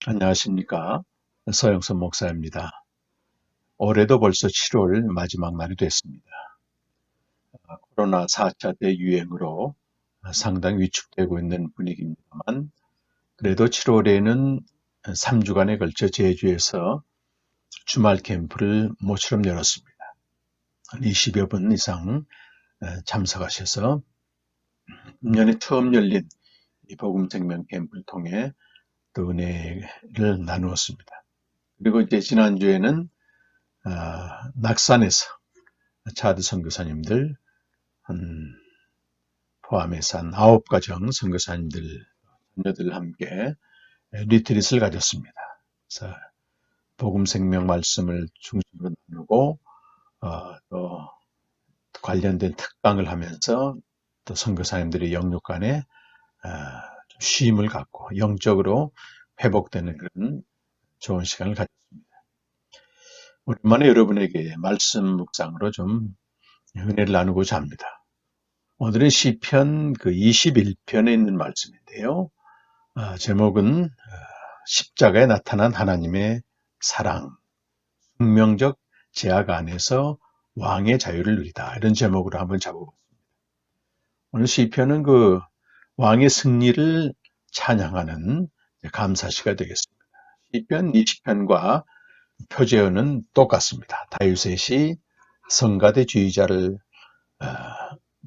안녕하십니까. 서영선 목사입니다. 올해도 벌써 7월 마지막 날이 됐습니다. 코로나 4차 대유행으로 상당히 위축되고 있는 분위기입니다만, 그래도 7월에는 3주간에 걸쳐 제주에서 주말 캠프를 모처럼 열었습니다. 한 20여 분 이상 참석하셔서 1년에 처음 열린 이 복음생명 캠프를 통해 또 은혜를 나누었습니다. 그리고 이제 지난주에는 낙산에서 차드 선교사님들 포함해서 한 9가정 선교사님들 자녀들 함께 리트릿을 가졌습니다. 그래서 복음 생명 말씀을 중심으로 나누고 또 관련된 특강을 하면서 또 선교사님들의 영육 간에 좀 쉼을 갖고 영적으로 회복되는 그런 좋은 시간을 가졌습니다. 오랜만에 여러분에게 말씀 묵상으로 좀 은혜를 나누고자 합니다. 오늘은 시편 그 21편에 있는 말씀인데요. 제목은 십자가에 나타난 하나님의 사랑, 숙명적 제약 안에서 왕의 자유를 누리다. 이런 제목으로 한번 잡아보겠습니다. 오늘 시편은 그 왕의 승리를 찬양하는 감사시가 되겠습니다. 시편 20편과 표제어는 똑같습니다. 다윗의 시 성가대주의자를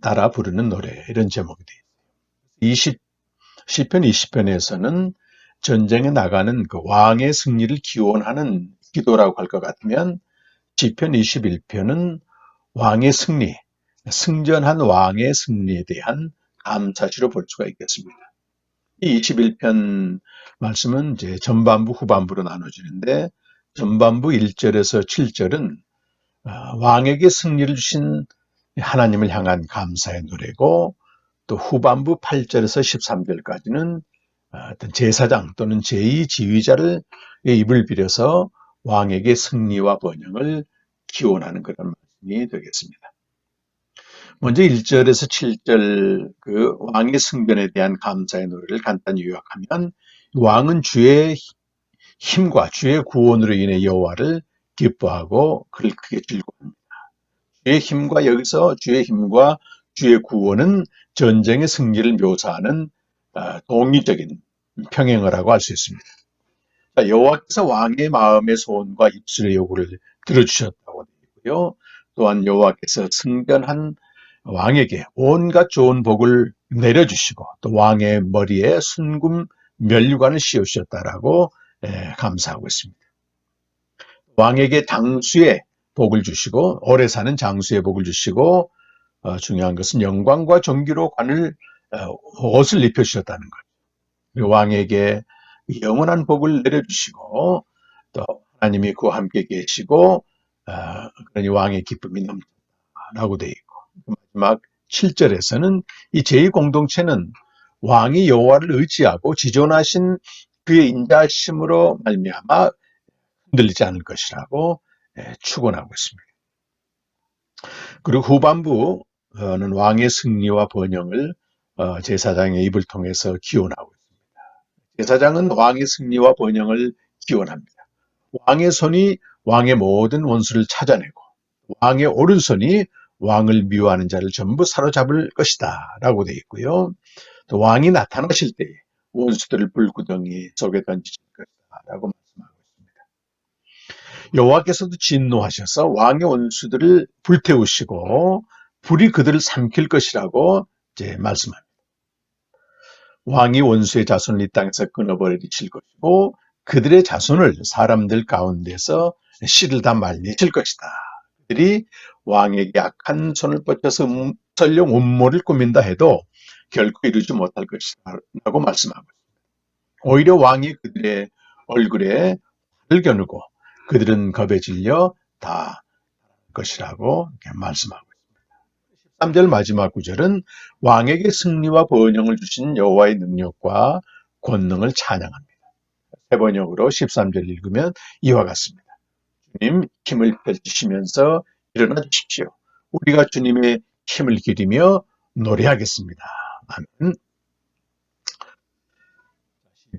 따라 부르는 노래, 이런 제목이 되어 있습니다. 시편 20편에서는 전쟁에 나가는 그 왕의 승리를 기원하는 기도라고 할 것 같으면 시편 21편은 왕의 승리, 승전한 왕의 승리에 대한 감사시로 볼 수가 있겠습니다. 이 21편 말씀은 이제 전반부, 후반부로 나눠지는데 전반부 1절에서 7절은 왕에게 승리를 주신 하나님을 향한 감사의 노래고, 또 후반부 8절에서 13절까지는 어떤 제사장 또는 제2지휘자를 입을 빌려서 왕에게 승리와 번영을 기원하는 그런 말씀이 되겠습니다. 먼저 1절에서 7절 그 왕의 승변에 대한 감사의 노래를 간단히 요약하면, 왕은 주의 힘과 주의 구원으로 인해 여호와를 기뻐하고 그를 크게 즐거워합니다. 주의 힘과, 여기서 주의 힘과 주의 구원은 전쟁의 승리를 묘사하는 동의적인 평행어라고 할 수 있습니다. 여호와께서 왕의 마음의 소원과 입술의 요구를 들어주셨다고 되고요. 또한 여호와께서 승전한 왕에게 온갖 좋은 복을 내려주시고 또 왕의 머리에 순금 면류관을 씌우셨다라고 감사하고 있습니다. 왕에게 장수의 복을 주시고 오래 사는 장수의 복을 주시고, 중요한 것은 영광과 존귀로 관을 옷을 입혀주셨다는 것. 그리고 왕에게 영원한 복을 내려주시고 또 하나님이 그와 함께 계시고, 그러니 왕의 기쁨이 넘쳐나고 되어 있고, 마지막 7절에서는 이 제2공동체는 왕이 여호와를 의지하고 지존하신 그의 인자하심으로 말미암아 흔들리지 않을 것이라고 축원하고 있습니다. 그리고 후반부는 왕의 승리와 번영을 제사장의 입을 통해서 기원하고 있습니다. 제사장은 왕의 승리와 번영을 기원합니다. 왕의 손이 왕의 모든 원수를 찾아내고 왕의 오른손이 왕을 미워하는 자를 전부 사로잡을 것이다 라고 되어 있고요. 또 왕이 나타나실 때에 원수들을 불구덩이 속에 던지실 것이다 라고 말씀하고 있습니다. 여호와께서도 진노하셔서 왕의 원수들을 불태우시고 불이 그들을 삼킬 것이라고 이제 말씀합니다. 왕이 원수의 자손을 이 땅에서 끊어버리실 것이고 그들의 자손을 사람들 가운데서 씨를 다 말리실 것이다. 그들이 왕에게 악한 손을 뻗쳐서 설령 음모를 꾸민다 해도 결코 이루지 못할 것이다 라고 말씀하고 있습니다. 오히려 왕이 그들의 얼굴에 활을 겨누고 그들은 겁에 질려 다 것이라고 말씀하고 있습니다. 3절 마지막 구절은 왕에게 승리와 번영을 주신 여호와의 능력과 권능을 찬양합니다. 세 번역으로 13절 읽으면 이와 같습니다. 주님, 힘을 펼치시면서 일어나 주십시오. 우리가 주님의 힘을 기리며 노래하겠습니다. 아멘.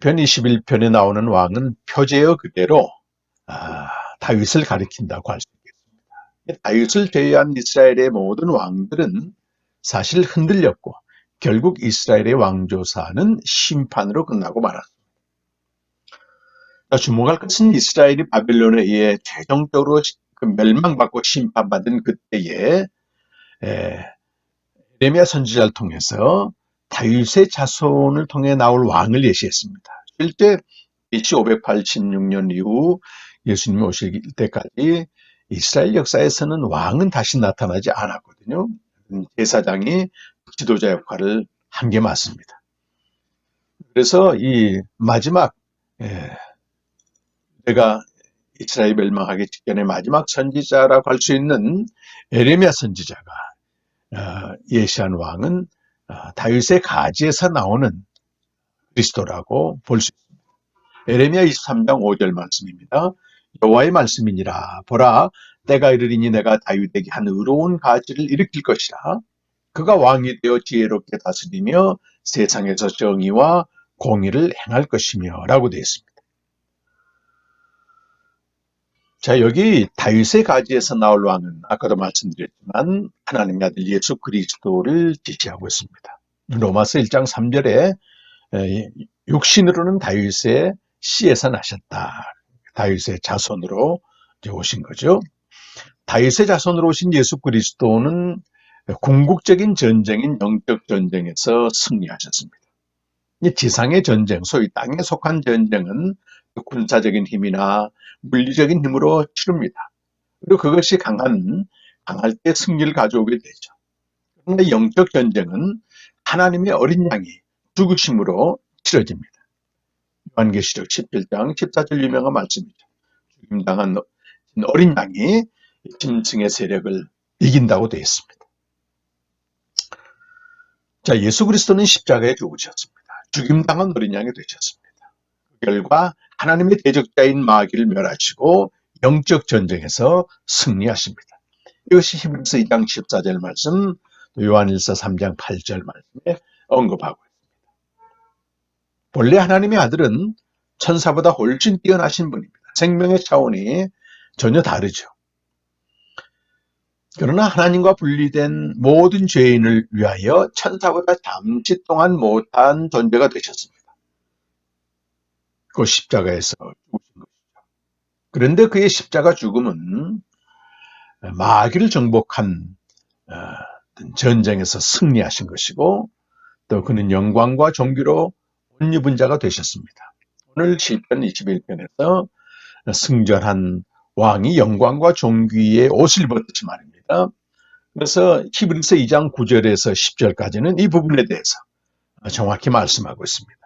시편 21편에 나오는 왕은 표제어 그대로 다윗을 가리킨다고 할 수 있겠습니다. 다윗을 제외한 이스라엘의 모든 왕들은 사실 흔들렸고 결국 이스라엘의 왕조사는 심판으로 끝나고 말았습니다. 주목할 것은 이스라엘이 바벨론에 의해 최종적으로 멸망받고 심판받은 그때에 예레미야 선지자를 통해서 다윗의 자손을 통해 나올 왕을 예시했습니다. 실제 BC 586년 이후 예수님이 오실 때까지 이스라엘 역사에서는 왕은 다시 나타나지 않았거든요. 제사장이 지도자 역할을 한 게 맞습니다. 그래서 이 마지막 내가 이스라엘 멸망하기 직전에 마지막 선지자라고 할 수 있는 예레미야 선지자가 예시한 왕은 다윗의 가지에서 나오는 그리스도라고 볼 수 있습니다. 예레미야 23장 5절 말씀입니다. 여호와의 말씀이니라. 보라, 때가 이르리니 내가 다윗에게 한 의로운 가지를 일으킬 것이라. 그가 왕이 되어 지혜롭게 다스리며 세상에서 정의와 공의를 행할 것이며 라고 되어 있습니다. 자, 여기 다윗의 가지에서 나올 왕은 아까도 말씀드렸지만 하나님의 아들 예수 그리스도를 지시하고 있습니다. 로마서 1장 3절에 육신으로는 다윗의 씨에서 나셨다. 다윗의 자손으로 오신 거죠. 다윗의 자손으로 오신 예수 그리스도는 궁극적인 전쟁인 영적 전쟁에서 승리하셨습니다. 지상의 전쟁, 소위 땅에 속한 전쟁은 군사적인 힘이나 물리적인 힘으로 치릅니다. 그리고 그것이 강할 때 승리를 가져오게 되죠. 그런데 영적 전쟁은 하나님의 어린 양이 죽으심으로 치러집니다. 요한계시록 17장 14절 유명한 말씀이죠. 죽임당한 어린 양이 짐승의 세력을 이긴다고 되어 있습니다. 자, 예수 그리스도는 십자가에 죽으셨습니다. 죽임당한 어린 양이 되셨습니다. 그 결과 하나님의 대적자인 마귀를 멸하시고 영적 전쟁에서 승리하십니다. 이것이 히브리서 2장 14절 말씀, 요한일서 3장 8절 말씀에 언급하고 있습니다. 본래 하나님의 아들은 천사보다 훨씬 뛰어나신 분입니다. 생명의 차원이 전혀 다르죠. 그러나 하나님과 분리된 모든 죄인을 위하여 천사보다 잠시 동안 못한 존재가 되셨습니다. 그 십자가에서 죽으신 것이죠. 그런데 그의 십자가 죽음은 마귀를 정복한 전쟁에서 승리하신 것이고 또 그는 영광과 존귀로 옷 입은 자가 되셨습니다. 오늘 시편 21편에서 승전한 왕이 영광과 존귀의 옷을 입었듯이 말입니다. 그래서 히브리서 2장 9절에서 10절까지는 이 부분에 대해서 정확히 말씀하고 있습니다.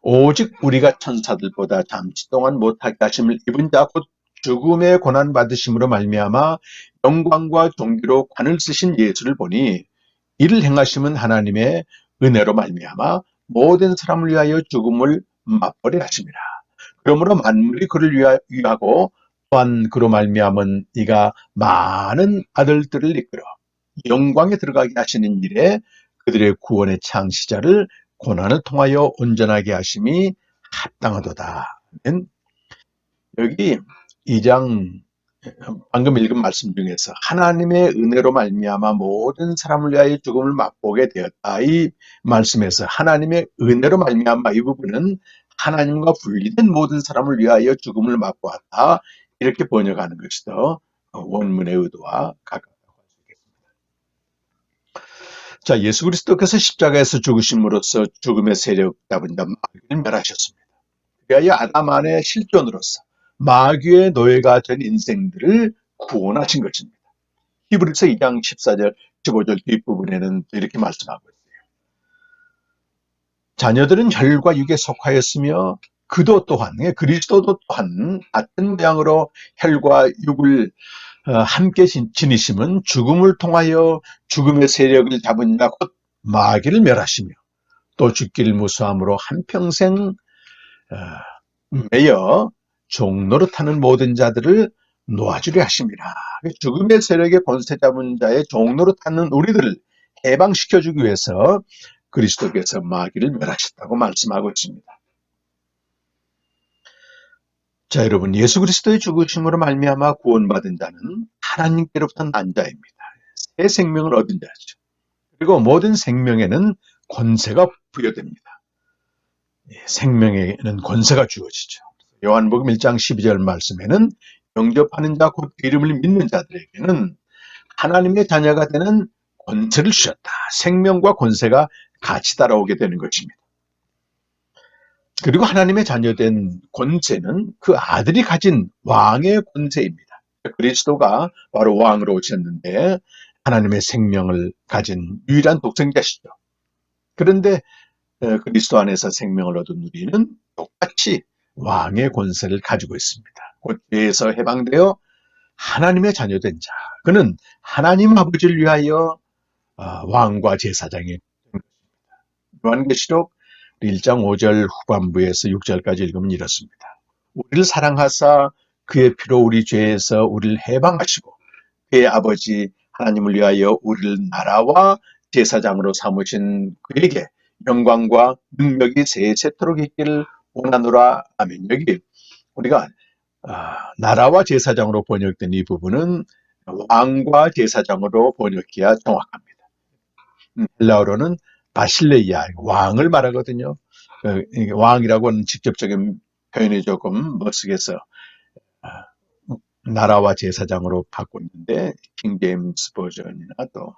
오직 우리가 천사들보다 잠시 동안 못하게 하심을 입은 자 곧 죽음의 고난 받으심으로 말미암아 영광과 존귀로 관을 쓰신 예수를 보니 이를 행하심은 하나님의 은혜로 말미암아 모든 사람을 위하여 죽음을 맛보게 하심이라. 그러므로 만물이 그를 위하고 또한 그로 말미암은 이가 많은 아들들을 이끌어 영광에 들어가게 하시는 일에 그들의 구원의 창시자를 고난을 통하여 온전하게 하심이 합당하도다. 여기 2장 방금 읽은 말씀 중에서 하나님의 은혜로 말미암아 모든 사람을 위하여 죽음을 맛보게 되었다. 이 말씀에서 하나님의 은혜로 말미암아 이 부분은 하나님과 분리된 모든 사람을 위하여 죽음을 맛보았다. 이렇게 번역하는 것이 더 원문의 의도와 가깝다고 할 수 있겠습니다. 자, 예수 그리스도께서 십자가에서 죽으심으로써 죽음의 세력 잡은 자 마귀를 멸하셨습니다. 그리하여 아담 안의 실존으로서 마귀의 노예가 된 인생들을 구원하신 것입니다. 히브리서 2장 14절, 15절 뒷부분에는 이렇게 말씀하고 있어요. 자녀들은 혈과 육에 속하였으며 그도 또한, 그리스도도 또한 같은 모양으로 혈과 육을 함께 지니심은 죽음을 통하여 죽음의 세력을 잡은 자 곧 마귀를 멸하시며 또 죽기를 무수함으로 한평생 매여 종노릇하는 모든 자들을 놓아주려 하심이라. 죽음의 세력의 권세 잡은 자의 종노릇하는 우리들을 해방시켜주기 위해서 그리스도께서 마귀를 멸하셨다고 말씀하고 있습니다. 자, 여러분, 예수 그리스도의 죽으심으로 말미암아 구원받은 자는 하나님께로부터 난 자입니다. 새 생명을 얻은 자죠. 그리고 모든 생명에는 권세가 부여됩니다. 생명에는 권세가 주어지죠. 요한복음 1장 12절 말씀에는 영접하는 자 곧 이름을 믿는 자들에게는 하나님의 자녀가 되는 권세를 주셨다. 생명과 권세가 같이 따라오게 되는 것입니다. 그리고 하나님의 자녀된 권세는 그 아들이 가진 왕의 권세입니다. 그리스도가 바로 왕으로 오셨는데 하나님의 생명을 가진 유일한 독생자시죠. 그런데 그리스도 안에서 생명을 얻은 우리는 똑같이 왕의 권세를 가지고 있습니다. 곧 죄에서 해방되어 하나님의 자녀된 자. 그는 하나님 아버지를 위하여 왕과 제사장이 된 것입니다. 요한계시록 1장 5절 후반부에서 6절까지 읽으면 이렇습니다. 우리를 사랑하사 그의 피로 우리 죄에서 우리를 해방하시고 그의 아버지 하나님을 위하여 우리를 나라와 제사장으로 삼으신 그에게 영광과 능력이 세세토록 있기를 원하노라. 아멘. 여기 우리가 나라와 제사장으로 번역된 이 부분은 왕과 제사장으로 번역해야 정확합니다. 헬라어로는 바실레이아, 왕을 말하거든요. 왕이라고 하는 직접적인 표현이 조금 멋쓰게서 나라와 제사장으로 바꿨는데 킹제임스 버전이나 또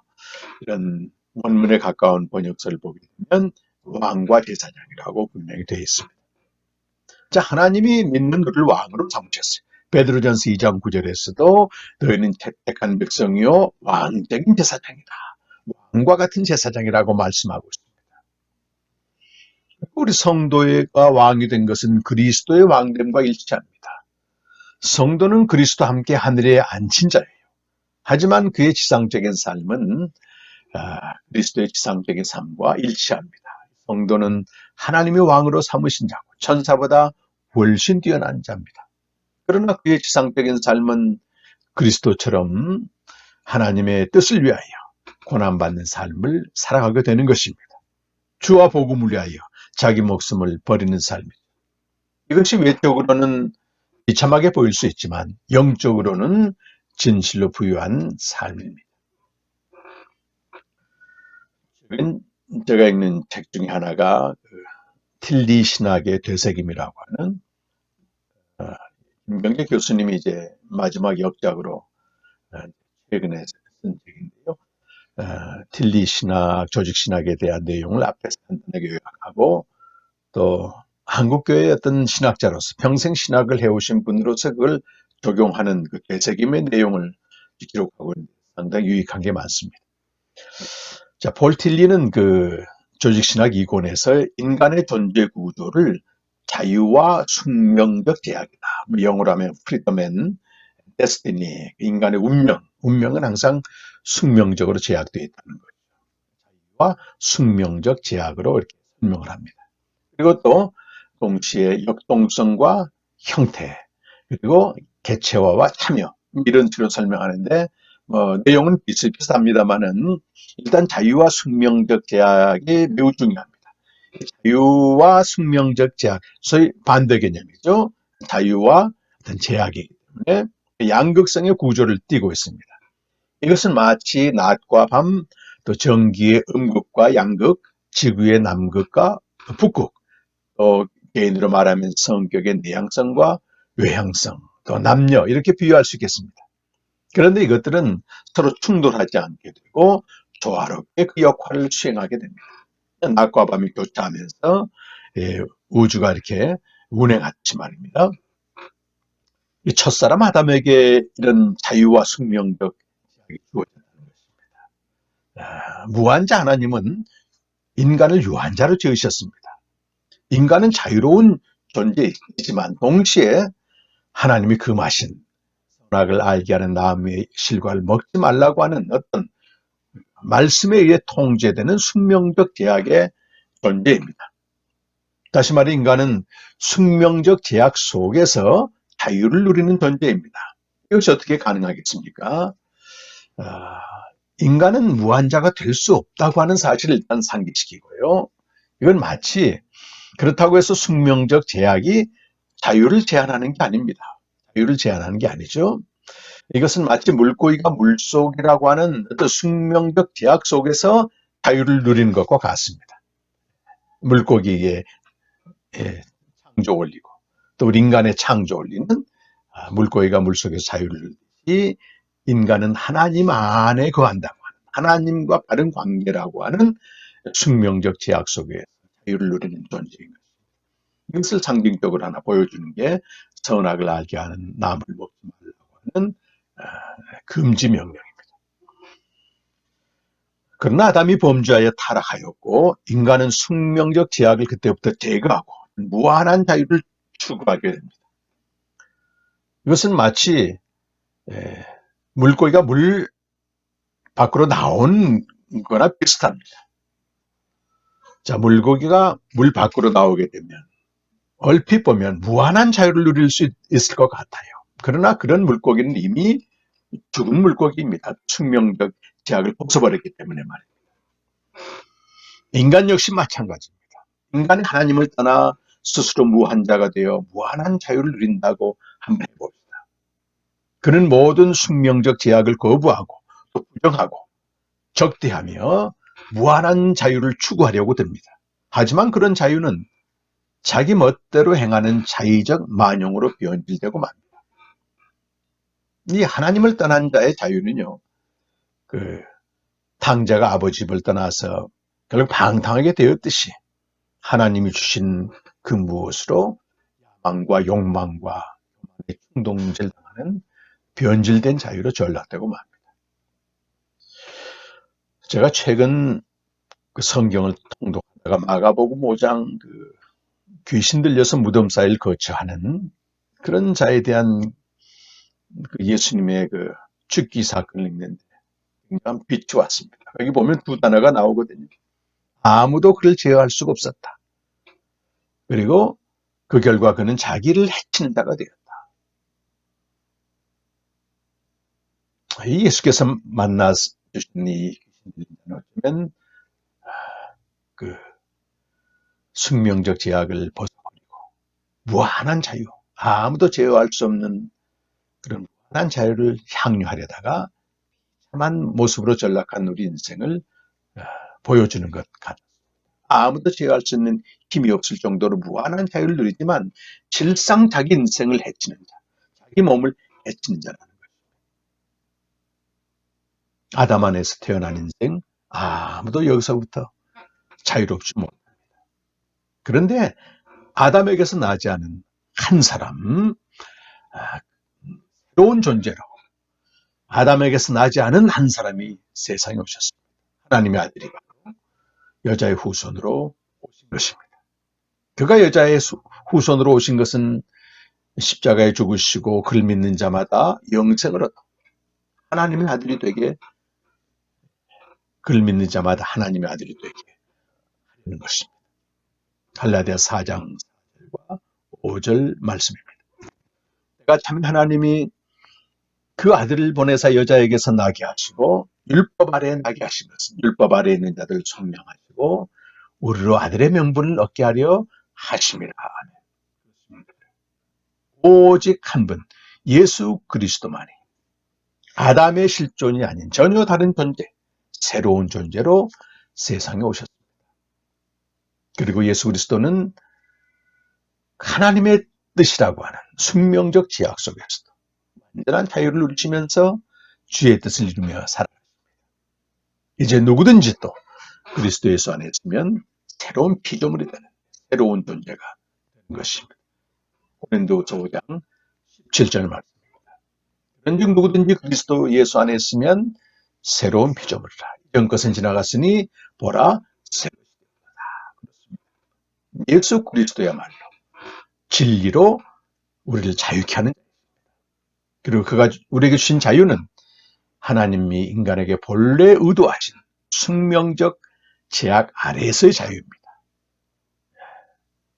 이런 원문에 가까운 번역서를 보게 되면 왕과 제사장이라고 분명히 되어 있습니다. 자, 하나님이 믿는 우리를 왕으로 삼으셨어요. 베드로전서 2장 9절에서도 너희는 택한 백성이요 왕적인 제사장이다. 왕과 같은 제사장이라고 말씀하고 있습니다. 우리 성도가 왕이 된 것은 그리스도의 왕됨과 일치합니다. 성도는 그리스도와 함께 하늘에 앉힌 자예요. 하지만 그의 지상적인 삶은 그리스도의 지상적인 삶과 일치합니다. 성도는 하나님의 왕으로 삼으신 자고 천사보다 훨씬 뛰어난 자입니다. 그러나 그의 지상적인 삶은 그리스도처럼 하나님의 뜻을 위하여 고난받는 삶을 살아가게 되는 것입니다. 주와 복음을 위하여 자기 목숨을 버리는 삶이죠. 이것이 외적으로는 비참하게 보일 수 있지만 영적으로는 진실로 부유한 삶입니다. 제가 읽는 책 중에 하나가 틸리 신학의 되새김이라고 하는 김병재 교수님이 이제 마지막 역작으로 최근에 쓴 책인데요. 틸리 신학, 조직 신학에 대한 내용을 앞에서 간단하게 요약하고 또 한국교회의 어떤 신학자로서 평생 신학을 해오신 분으로서 그걸 적용하는 그 되새김의 내용을 기록하고 있는데 상당히 유익한 게 많습니다. 자, 폴 틸리는 그 조직신학 2권에서 인간의 존재 구조를 자유와 숙명적 제약이다. 영어로 하면 freedom and destiny, 인간의 운명은 항상 숙명적으로 제약되어 있다는 거죠. 자유와 숙명적 제약으로 이렇게 설명을 합니다. 그리고 또 동시에 역동성과 형태, 그리고 개체화와 참여 이런 식으로 설명하는데 내용은 비슷비슷합니다만은 일단 자유와 숙명적 제약이 매우 중요합니다. 자유와 숙명적 제약, 소위 반대 개념이죠. 자유와 어떤 제약이기 때문에 양극성의 구조를 띠고 있습니다. 이것은 마치 낮과 밤, 또 전기의 음극과 양극, 지구의 남극과 북극, 또 개인으로 말하면 성격의 내향성과 외향성, 또 남녀 이렇게 비유할 수 있겠습니다. 그런데 이것들은 서로 충돌하지 않게 되고 조화롭게 그 역할을 수행하게 됩니다. 낮과 밤이 교차하면서 우주가 이렇게 운행하듯이 말입니다. 이 첫사람 아담에게 이런 자유와 숙명적 제약이 주어진다는 것입니다. 무한자 하나님은 인간을 유한자로 지으셨습니다. 인간은 자유로운 존재이지만 동시에 하나님이 금하신 선악을 알게 하는 나무의 실과를 먹지 말라고 하는 어떤 말씀에 의해 통제되는 숙명적 제약의 존재입니다. 다시 말해 인간은 숙명적 제약 속에서 자유를 누리는 존재입니다. 이것이 어떻게 가능하겠습니까? 인간은 무한자가 될 수 없다고 하는 사실을 일단 상기시키고요. 이건 마치 그렇다고 해서 숙명적 제약이 자유를 제한하는 게 아닙니다. 자유를 제한하는 게 아니죠. 이것은 마치 물고기가 물속이라고 하는 어떤 숙명적 제약 속에서 자유를 누리는 것과 같습니다. 물고기의 창조 원리고 또 우리 인간의 창조 원리는 물고기가 물속에서 자유를 누리지 인간은 하나님 안에 거한다고 하는 하나님과 바른 관계라고 하는 숙명적 제약 속에 자유를 누리는 존재인 것입니다. 이것을 상징적으로 하나 보여주는 게 선악을 알게 하는 나무를 먹지 말라고 하는 금지 명령입니다. 그러나 아담이 범죄하여 타락하였고 인간은 숙명적 제약을 그때부터 제거하고 무한한 자유를 추구하게 됩니다. 이것은 마치 물고기가 물 밖으로 나온 거나 비슷합니다. 자, 물고기가 물 밖으로 나오게 되면 얼핏 보면 무한한 자유를 누릴 수 있을 것 같아요. 그러나 그런 물고기는 이미 죽은 물고기입니다. 숙명적 제약을 벗어버렸기 때문에 말입니다. 인간 역시 마찬가지입니다. 인간이 하나님을 떠나 스스로 무한자가 되어 무한한 자유를 누린다고 한번 해봅시다. 그는 모든 숙명적 제약을 거부하고 또 부정하고 적대하며 무한한 자유를 추구하려고 듭니다. 하지만 그런 자유는 자기 멋대로 행하는 자의적 만용으로 변질되고 맙니다. 이 하나님을 떠난 자의 자유는요, 탕자가 아버지 집을 떠나서 결국 방탕하게 되었듯이 하나님이 주신 그 무엇으로 야망과 욕망과 충동질 당하는 변질된 자유로 전락되고 맙니다. 제가 최근 그 성경을 통독하다가 마가복음 5장 귀신 들려서 무덤 사이를 거쳐하는 그런 자에 대한 예수님의 죽기 사건을 읽는데 굉장히 빛이 왔습니다. 여기 보면 두 단어가 나오거든요. 아무도 그를 제어할 수가 없었다. 그리고 그 결과 그는 자기를 해치는 자가 되었다. 예수께서 만나주신 이 귀신들은 어쩌면 숙명적 제약을 벗어버리고 무한한 자유, 아무도 제어할 수 없는 그런 무한한 자유를 향유하려다가 참한 모습으로 전락한 우리 인생을 보여주는 것 같습니다. 아무도 제어할 수 있는 힘이 없을 정도로 무한한 자유를 누리지만 실상 자기 인생을 해치는 자, 자기 몸을 해치는 자라는 거죠. 아담 안에서 태어난 인생, 아무도 여기서부터 자유롭지 못합니다. 그런데 아담에게서 나지 않은 한 사람, 새로운 존재로 아담에게서 나지 않은 한 사람이 세상에 오셨습니다. 하나님의 아들이 바로 여자의 후손으로 오신 것입니다. 그가 여자의 후손으로 오신 것은 십자가에 죽으시고 그를 믿는 자마다 영생을 얻어 하나님의 아들이 되게, 그를 믿는 자마다 하나님의 아들이 되게 하는 것입니다. 갈라디아 4장 4절과 5절 말씀입니다. 내가 참 하나님이 그 아들을 보내사 여자에게서 나게 하시고 율법 아래에 나게 하신 것은 율법 아래에 있는 자들을 청명하시고 우리로 아들의 명분을 얻게 하려 하심이라. 오직 한 분, 예수 그리스도만이 아담의 실존이 아닌 전혀 다른 존재, 새로운 존재로 세상에 오셨습니다. 그리고 예수 그리스도는 하나님의 뜻이라고 하는 숙명적 제약 속에서도 완전한 자유를 누리시면서 주의 뜻을 이루며 살아가십니다. 이제 누구든지 또 그리스도 예수 안에 있으면 새로운 피조물이 되는 새로운 존재가 되는 것입니다. 고린도후서 5장 17절 말씀입니다. 그런즉 누구든지 그리스도 예수 안에 있으면 새로운 피조물이라. 이전 것은 지나갔으니 보라 새로운 것이다. 예수 그리스도야말로 진리로 우리를 자유케 하는, 그리고 그가 우리에게 주신 자유는 하나님이 인간에게 본래 의도하신 숙명적 제약 아래에서의 자유입니다.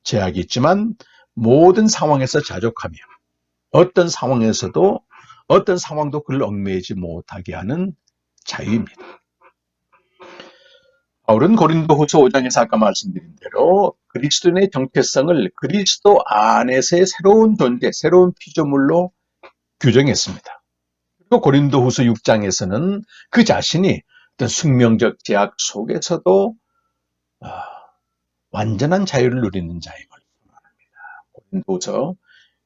제약이 있지만 모든 상황에서 자족하며 어떤 상황에서도 어떤 상황도 그를 얽매이지 못하게 하는 자유입니다. 바울은 고린도후서 5장에서 아까 말씀드린 대로 그리스도인의 정체성을 그리스도 안에서의 새로운 존재, 새로운 피조물로 규정했습니다. 그리고 고린도후서 6장에서는 그 자신이 어떤 숙명적 제약 속에서도 완전한 자유를 누리는 자임을 말합니다. 고린도후서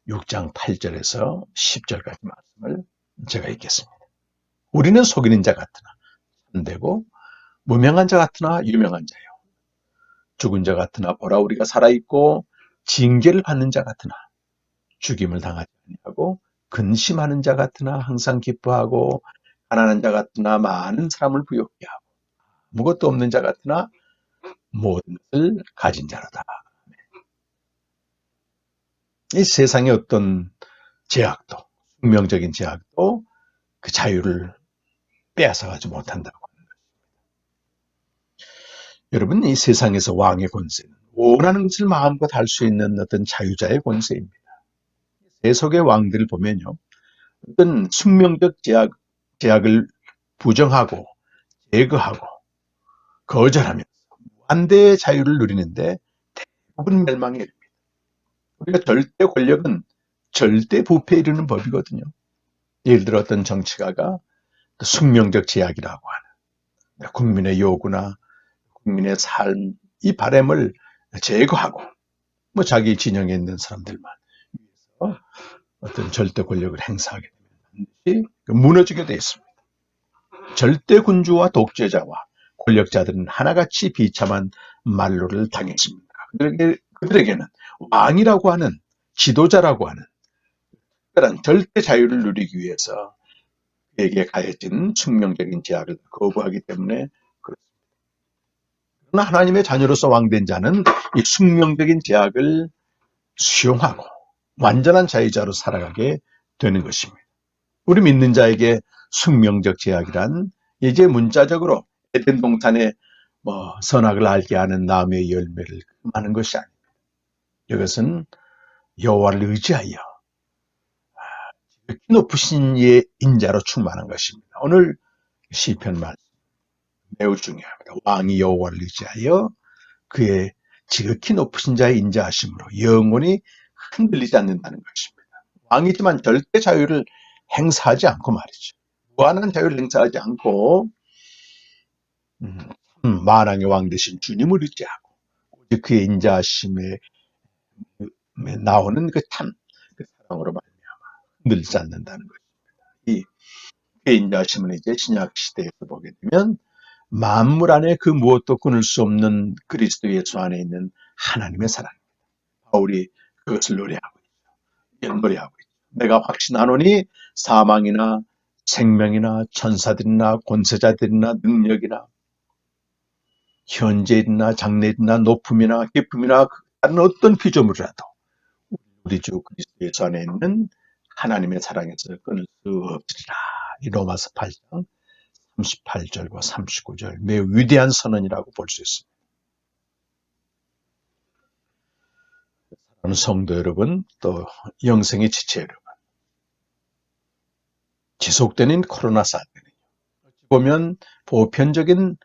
6장 8절에서 10절까지 말씀을 제가 읽겠습니다. 우리는 속이는 자 같으나 참되고 무명한 자 같으나 유명한 자요. 죽은 자 같으나 보라 우리가 살아있고 징계를 받는 자 같으나 죽임을 당하지 아니하고 근심하는 자 같으나 항상 기뻐하고 가난한 자 같으나 많은 사람을 부욕케 하고 무것도 없는 자 같으나 모든 것을 가진 자로다. 이 세상의 어떤 제약도, 숙명적인 제약도 그 자유를 빼앗아가지 못한다고. 여러분, 이 세상에서 왕의 권세는 원하는 것을 마음껏 할 수 있는 어떤 자유자의 권세입니다. 세속의 왕들을 보면요, 어떤 숙명적 제약을 부정하고 제거하고 거절하면서 무한대의 자유를 누리는데 대부분 멸망에 이릅니다. 우리가 절대 권력은 절대 부패에 이르는 법이거든요. 예를 들어 어떤 정치가가 숙명적 제약이라고 하는 국민의 요구나 국민의 삶, 이 바램을 제거하고 뭐 자기 진영에 있는 사람들만 위해서 어떤 절대 권력을 행사하게 되면 반드시 무너지게 되어 있습니다. 절대 군주와 독재자와 권력자들은 하나같이 비참한 만로를 당했습니다. 그들에게는 왕이라고 하는 지도자라고 하는 특별한 절대 자유를 누리기 위해서 그에게 가해진 숙명적인 제약을 거부하기 때문에 그렇습니다. 그러나 하나님의 자녀로서 왕된 자는 이 숙명적인 제약을 수용하고 완전한 자유자로 살아가게 되는 것입니다. 우리 믿는 자에게 숙명적 제약이란 이제 문자적으로 에덴 동산의 선악을 알게 하는 나무의 열매를 금하는 것이 아닙니다. 이것은 여호와를 의지하여 높으신 이의 인자로 충만한 것입니다. 오늘 시편 말씀 매우 중요합니다. 왕이 여호와를 의지하여 그의 지극히 높으신 자의 인자하심으로 영원히 흔들리지 않는다는 것입니다. 왕이지만 절대 자유를 행사하지 않고 말이죠. 무한한 자유를 행사하지 않고 만왕의 왕 되신 주님을 의지하고 오직 그의 인자하심에 나오는 그 사랑으로 말미암아 흔들리지 않는다는 것입니다. 그의 인자하심은 이제 신약 시대에서 보게 되면 만물 안에 그 무엇도 끊을 수 없는 그리스도 예수 안에 있는 하나님의 사랑입니다. 바울이 그것을 노래하고 있죠. 노래하고 있죠. 내가 확신하노니 사망이나 생명이나 천사들이나 권세자들이나 능력이나 현재일이나 장래일이나 높음이나 기쁨이나 다른 어떤 피조물이라도 우리 주 그리스도 예수 안에 있는 하나님의 사랑에서 끊을 수 없으리라. 이 로마서 8장 38절과 39절 매우 위대한 선언이라고 볼 수 있습니다. 성도 여러분, 또 영생의 지체 여러분, 지속되는 코로나 사태는 보면 보편적인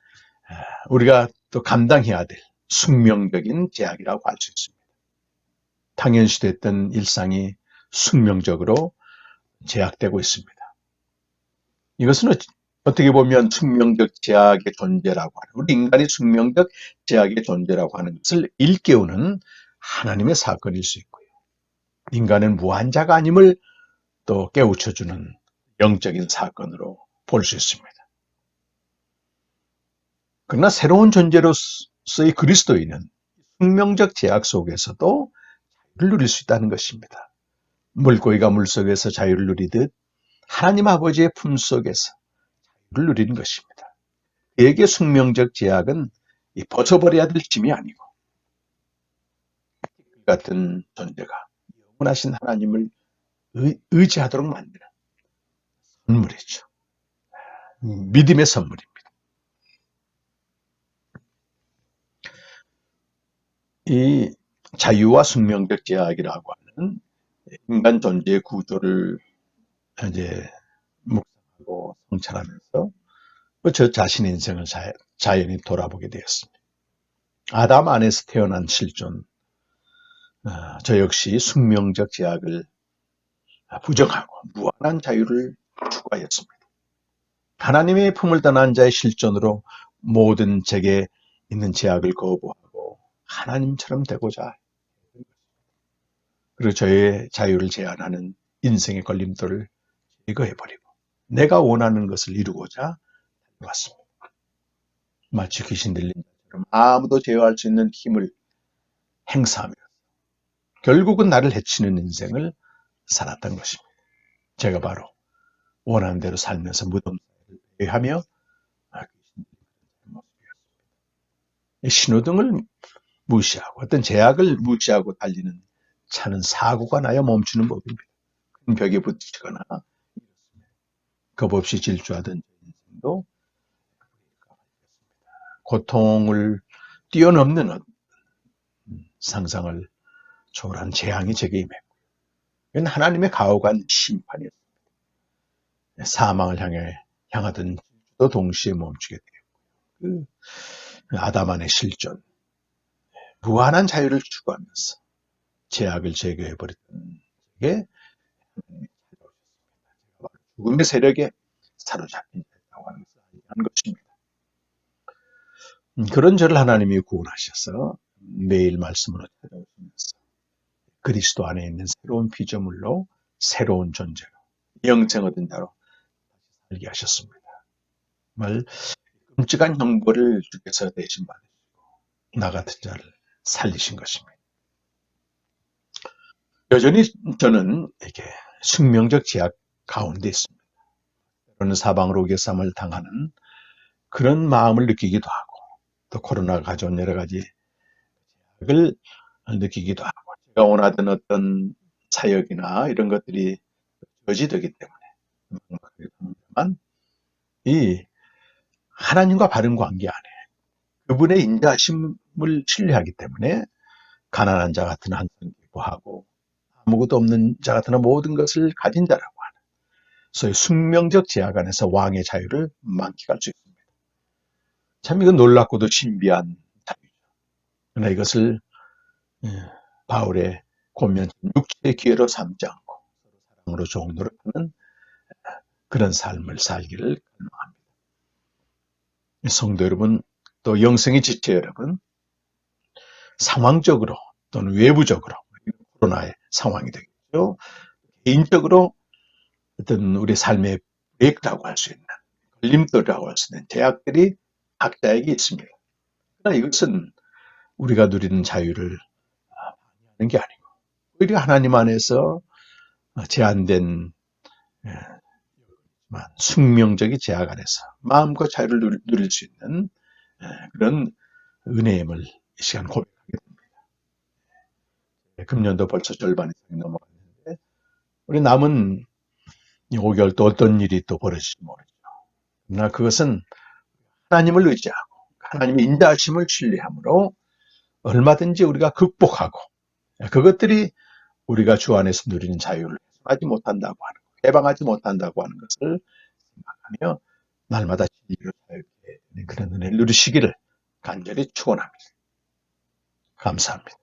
우리가 또 감당해야 될 숙명적인 제약이라고 할 수 있습니다. 당연시됐던 일상이 숙명적으로 제약되고 있습니다. 이것은 어떻게 보면 숙명적 제약의 존재라고 하는, 우리 인간이 숙명적 제약의 존재라고 하는 것을 일깨우는 하나님의 사건일 수 있고요. 인간은 무한자가 아님을 또 깨우쳐주는 영적인 사건으로 볼 수 있습니다. 그러나 새로운 존재로서의 그리스도인은 숙명적 제약 속에서도 자유를 누릴 수 있다는 것입니다. 물고기가 물속에서 자유를 누리듯 하나님 아버지의 품속에서 자유를 누리는 것입니다. 그에게 숙명적 제약은 벗어버려야 될 짐이 아니고 그 같은 존재가 영원하신 하나님을 의지하도록 만드는 선물이죠. 믿음의 선물입니다. 이 자유와 숙명적 제약이라고 하는 인간 존재의 구조를 이제 묵상하고 성찰하면서 저 자신의 인생을 자연히 돌아보게 되었습니다. 아담 안에서 태어난 실존, 저 역시 숙명적 제약을 부정하고 무한한 자유를 추구하였습니다. 하나님의 품을 떠난 자의 실존으로 모든 제게 있는 제약을 거부하고 하나님처럼 되고자, 그리고 저의 자유를 제한하는 인생의 걸림돌을 제거해버리고 내가 원하는 것을 이루고자 왔습니다. 마치 귀신 들린 자처럼 아무도 제어할 수 있는 힘을 행사하며 결국은 나를 해치는 인생을 살았던 것입니다. 제가 바로 원하는 대로 살면서 무덤 사이를 배회하며 신호등을 무시하고 어떤 제약을 무시하고 달리는 차는 사고가 나야 멈추는 법입니다. 큰 벽에 부딪히거나 겁없이 질주하던 인생도 고통을 뛰어넘는 상상을 초월한 재앙이 제게 임했고, 이건 하나님의 가혹한 심판이었습니다. 사망을 향하던 또 동시에 멈추게 되었고, 그 아담 안의 실존, 무한한 자유를 추구하면서 제약을 제거해버렸던 게 죽음의 세력에 사로잡힌 자라고 하는 것입니다. 그런 저를 하나님이 구원하셔서 매일 말씀으로 찾아오시면서 그리스도 안에 있는 새로운 피조물로 새로운 존재로 영생 얻은 자로 살게 하셨습니다. 정말 끔찍한 형벌을 주께서 대신 받으시고 나 같은 자를 살리신 것입니다. 여전히 저는 이렇게 숙명적 제약 가운데 있습니다. 때로는 사방으로 오개쌈을 당하는 그런 마음을 느끼기도 하고, 또 코로나가 가져온 여러 가지 제약을 느끼기도 하고, 제가 원하던 어떤 사역이나 이런 것들이 저지되기 때문에 막막하지만, 이 하나님과 바른 관계 안에 그분의 인자하심을 신뢰하기 때문에 가난한 자 같은 항상 기뻐하고 아무것도 없는 자 같으나 모든 것을 가진 자라고 하는 소위 숙명적 제약 안에서 왕의 자유를 만끽할 수 있습니다. 참 이건 놀랍고도 신비한 자유죠. 그러나 이것을 바울의 권면 육체의 기회로 삼지 않고 사랑으로 종로를 하는 그런 삶을 살기를 간구합니다. 성도 여러분, 또 영성의 지체 여러분, 상황적으로 또는 외부적으로 코로나의 상황이 되겠죠. 개인적으로 어떤 우리 삶의 브레이크라고 할 수 있는, 걸림돌이라고 할 수 있는 제약들이 각자에게 있습니다. 그러나 이것은 우리가 누리는 자유를 하는 게 아니고 오히려 하나님 안에서 제한된 숙명적인 제약 안에서 마음과 자유를 누릴 수 있는 그런 은혜임을 이 시간 고백하게 됩니다. 금년도 벌써 절반 이상이 넘어갔는데 우리 남은 5개월 또 어떤 일이 또 벌어질지 모르죠. 그러나 그것은 하나님을 의지하고 하나님의 인자하심을 신뢰함으로 얼마든지 우리가 극복하고, 그것들이 우리가 주 안에서 누리는 자유를 해방하지 못한다고 하는 것, 해방하지 못한다고 하는 것을 생각하며 날마다 진리로 살게 되는 그런 은혜를 누리시기를 간절히 축원합니다. 감사합니다.